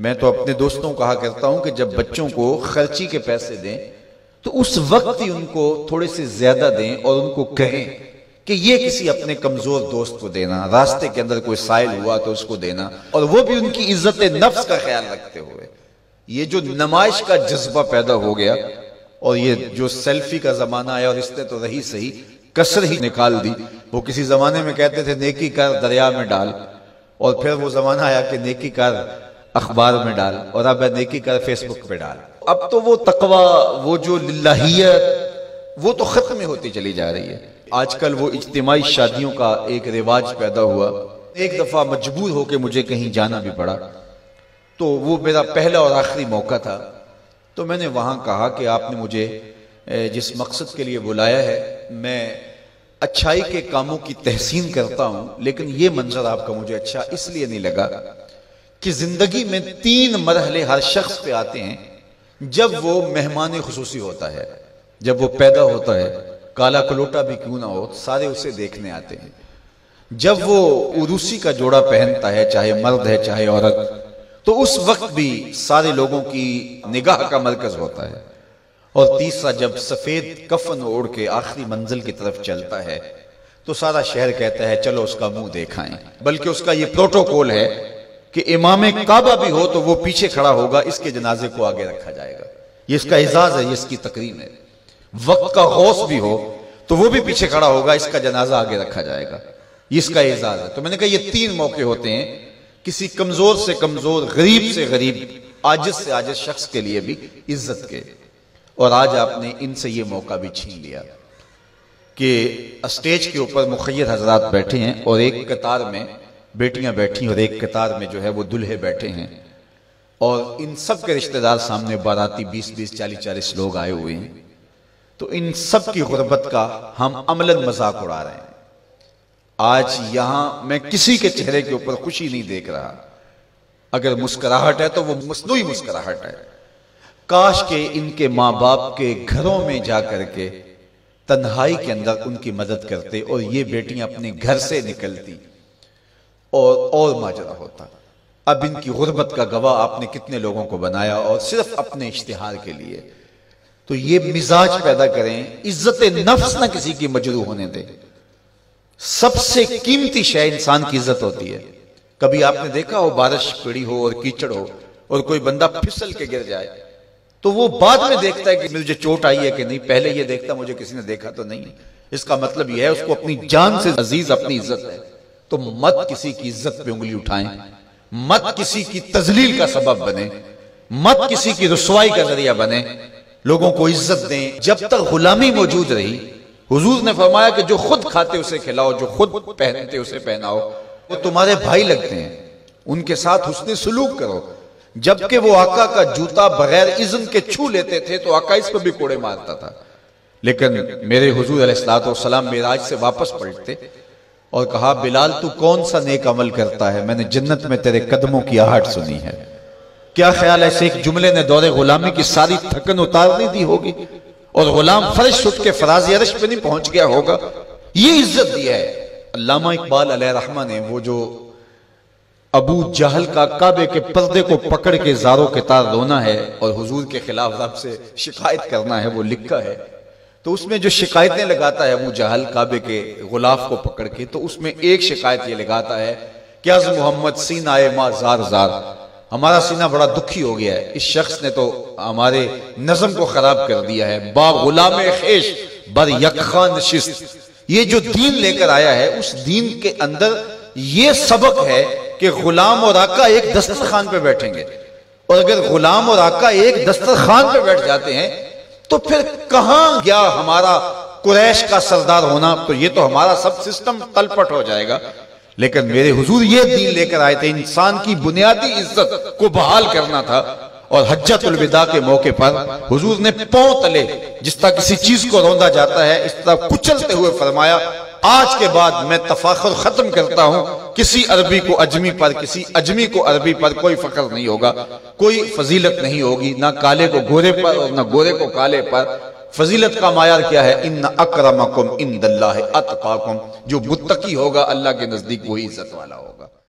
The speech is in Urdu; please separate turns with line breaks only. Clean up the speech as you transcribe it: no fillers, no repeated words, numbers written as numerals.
میں تو اپنے دوستوں کہا کرتا ہوں کہ جب بچوں کو خرچی کے پیسے دیں تو اس وقت ہی ان کو تھوڑے سے زیادہ دیں اور ان کو کہیں کہ یہ کسی اپنے کمزور دوست کو دینا، راستے کے اندر کوئی سائل ہوا تو اس کو دینا، اور وہ بھی ان کی عزت نفس کا خیال رکھتے ہوئے۔ یہ جو نمائش کا جذبہ پیدا ہو گیا اور یہ جو سیلفی کا زمانہ آیا، اور اس نے تو رہی صحیح کسر ہی نکال دی۔ وہ کسی زمانے میں کہتے تھے نیکی کر دریا میں ڈال، اور پھر وہ زمانہ آیا کہ نیکی کر اخبار میں ڈال، اور اب نیکی کر فیس بک پہ ڈال۔ اب تو وہ تقوی، وہ جو للہیت، وہ تو ختم ہوتی چلی جا رہی ہے۔ آج کل وہ اجتماعی شادیوں کا ایک رواج پیدا ہوا۔ ایک دفعہ مجبور ہو کے مجھے کہیں جانا بھی پڑا، تو وہ میرا پہلا اور آخری موقع تھا۔ تو میں نے وہاں کہا کہ آپ نے مجھے جس مقصد کے لیے بلایا ہے، میں اچھائی کے کاموں کی تحسین کرتا ہوں، لیکن یہ منظر آپ کا مجھے اچھا اس لیے نہیں لگا کہ زندگی میں 3 مرحلے ہر شخص پہ آتے ہیں۔ جب وہ مہمان خصوصی ہوتا ہے، جب وہ پیدا ہوتا ہے، کالا کلوٹا بھی کیوں نہ ہو، سارے اسے دیکھنے آتے ہیں۔ جب وہ عروسی کا جوڑا پہنتا ہے، چاہے مرد ہے چاہے عورت، تو اس وقت بھی سارے لوگوں کی نگاہ کا مرکز ہوتا ہے۔ اور تیسرا، جب سفید کفن اوڑھ کے آخری منزل کی طرف چلتا ہے تو سارا شہر کہتا ہے چلو اس کا منہ دیکھائیں۔ بلکہ اس کا یہ پروٹوکول ہے کہ امام کعبہ بھی ہو تو وہ پیچھے کھڑا ہوگا، اس کے جنازے کو آگے رکھا جائے گا۔ یہ اس کا اعزاز ہے، یہ اس کی تکریم ہے۔ وقت کا غوث بھی ہو تو وہ بھی پیچھے کھڑا ہوگا، اس کا جنازہ آگے رکھا جائے گا، یہ اس کا اعزاز ہے۔ تو میں نے کہا یہ 3 موقع ہوتے ہیں کسی کمزور سے کمزور، غریب سے غریب، عاجز سے عاجز شخص کے لیے بھی عزت کے، اور آج آپ نے ان سے یہ موقع بھی چھین لیا کہ اسٹیج کے اوپر مخیر حضرات بیٹھے ہیں، اور ایک قطار میں بیٹیاں بیٹھی اور ایک قطار میں جو ہے وہ دلہے بیٹھے ہیں، اور ان سب کے رشتہ دار سامنے، باراتی 20-20 40-40 لوگ آئے ہوئے ہیں۔ تو ان سب کی غربت کا ہم عملاً مذاق اڑا رہے ہیں۔ آج یہاں میں کسی کے چہرے کے اوپر خوشی نہیں دیکھ رہا، اگر مسکراہٹ ہے تو وہ مصنوعی مسکراہٹ ہے۔ کاش کہ ان کے ماں باپ کے گھروں میں جا کر کے تنہائی کے اندر ان کی مدد کرتے، اور یہ بیٹیاں اپنے گھر سے نکلتی اور ماجرا ہوتا۔ اب ان کی غربت کا گواہ آپ نے کتنے لوگوں کو بنایا، اور صرف اپنے اشتہار کے لیے۔ تو یہ مزاج پیدا کریں، عزت نفس نہ کسی کی مجروح ہونے دیں۔ سب سے قیمتی شے انسان کی عزت ہوتی ہے۔ کبھی آپ نے دیکھا ہو بارش پڑی ہو اور کیچڑ ہو اور کوئی بندہ پھسل کے گر جائے تو وہ بعد میں دیکھتا ہے کہ مجھے چوٹ آئی ہے کہ نہیں، پہلے یہ دیکھتا مجھے کسی نے دیکھا تو نہیں۔ اس کا مطلب یہ ہے اس کو اپنی جان سے عزیز اپنی عزت ہے۔ تو مت کسی کی عزت پہ انگلی اٹھائیں، مت کسی کی تذلیل کا سبب بنے، مت کسی کی رسوائی کا ذریعہ بنے۔ لوگوں کو عزت دیں۔ جب تک غلامی موجود رہی، حضور نے فرمایا کہ جو خود کھاتے اسے کھلاؤ، جو خود پہنتے اسے پہناؤ، وہ تمہارے بھائی لگتے ہیں، ان کے ساتھ حسن سلوک کرو۔ جبکہ وہ آقا کا جوتا بغیر اذن کے چھو لیتے تھے تو آقا اس پہ بھی کوڑے مارتا تھا، لیکن میرے حضور علیہ السلام معراج سے واپس پلٹتے اور کہا بلال تو کون سا نیک عمل کرتا ہے، میں نے جنت میں تیرے قدموں کی آہٹ سنی ہے۔ کیا خیال ہے اس ایک جملے نے دور غلامی کی ساری تھکن اتار نہیں دی ہوگی، اور غلام فرش اٹھ کے فراز عرش پہ نہیں پہنچ گیا ہوگا؟ یہ عزت دیا ہے۔ علامہ اقبال علیہ رحمہ نے وہ جو ابو جہل کا کعبے کے پردے کو پکڑ کے زاروں کے تار رونا ہے اور حضور کے خلاف رب سے شکایت کرنا ہے، وہ لکھا ہے۔ تو اس میں جو شکایتیں لگاتا ہے ابو جہل کعبے کے غلاف کو پکڑ کے، تو اس میں ایک شکایت یہ لگاتا ہے کہ از محمد سینہ ما زار زار، ہمارا سینہ بڑا دکھی ہو گیا ہے، اس شخص نے تو ہمارے نظم کو خراب کر دیا ہے۔ با غلام خیش بر یکخان نشست، یہ جو دین لے کر آیا ہے اس دین کے اندر یہ سبق ہے کہ غلام اور آقا ایک دسترخوان پہ بیٹھیں گے، اور اگر غلام اور آقا ایک دسترخوان پہ بیٹھ جاتے ہیں تو پھر کہاں گیا ہمارا قریش کا سردار ہونا؟ تو یہ تو ہمارا سب سسٹم تلپٹ ہو جائے گا۔ لیکن میرے حضور یہ دین لے کر آئے تھے، انسان کی بنیادی عزت کو بحال کرنا تھا، اور حجۃ الوداع کے موقع پر حضور نے پاؤں تلے جس طرح کسی چیز کو روندا جاتا ہے اس طرح کچلتے ہوئے فرمایا آج کے بعد میں تفاخر ختم کرتا ہوں، کسی عربی کو اجمی پر، کسی اجمی کو عربی پر کوئی فخر نہیں ہوگا، کوئی فضیلت نہیں ہوگی، نہ کالے کو گورے پر اور نہ گورے کو کالے پر۔ فضیلت کا معیار کیا ہے؟ ان اکرمکم عند اللہ اتقاکم، جو متقی ہوگا اللہ کے نزدیک وہی عزت والا ہوگا۔